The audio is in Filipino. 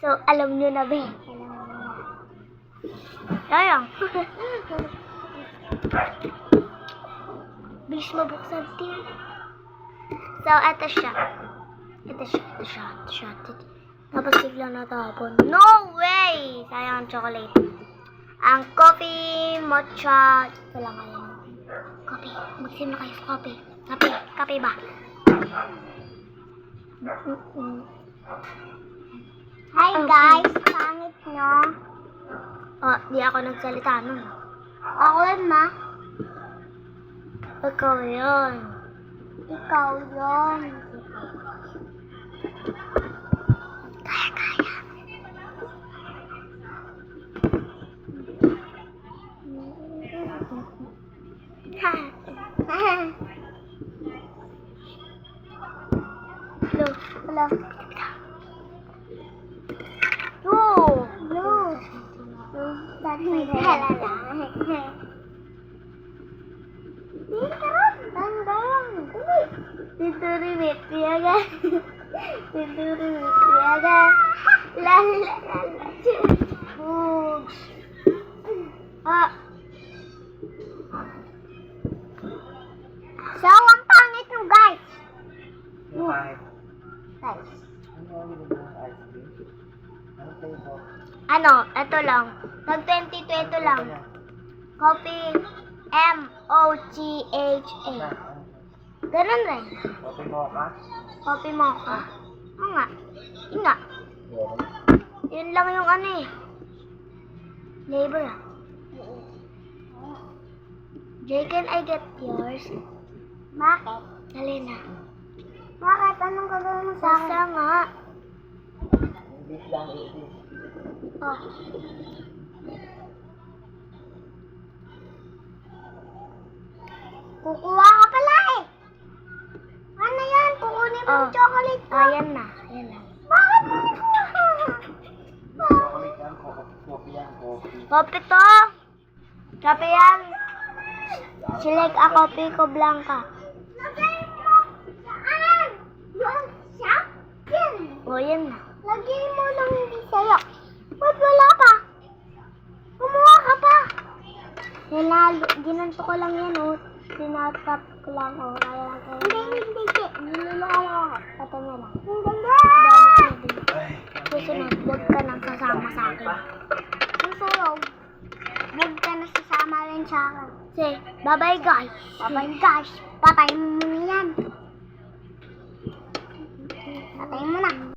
So, alam nyo na, be. Ayan. Bilis mabuksan, tin. So, eto siya. Ito siya. Tapos bigla natapon. No way! Sayang ang chocolate. Ang coffee, matcha. Ito lang ayan. Coffee. Magsim na kayo sa coffee. Kape ba? Hi guys! Pangit nyo. Oh, di ako nagsalita nun. Ako yun, ma. Ikaw yun. Kaya. Hello. No. That's my dad. Tidurimit piaga. La. So, ang pangit nyo, guys. Ito lang. Tag-22 ito lang. Coffee M-O-C-H-A. Ganun rin. Coffee mocha. Oo nga. Yun nga. Yun lang yung flavor ah. Jay, can I get yours? Bakit? Dali na. Bakit? Anong gagawin mo sa akin? Basta nga. Oh. Kukuha ka pala eh. Ano yan? Kukunin mo yung chocolate ko. Ayan na. Bakit mo Kopi to. Kopi yan. Select a kopi ko blanca. Lagay mo saan? Yung shopping. O yan na. Lagay mo lang hindi sa'yo. Ba't wala pa? Kumuha ka pa. Ginanto ko lang yan o. Sinatap ko lang o. Hindi. Nilulungan ako. Pata na lang. Hindi. Susunod, huwag ka nang sasama sa akin. Susunod, huwag ka nang sasama rin sa akin. Say, bye-bye guys. Bye-bye guys. Patay mo yan.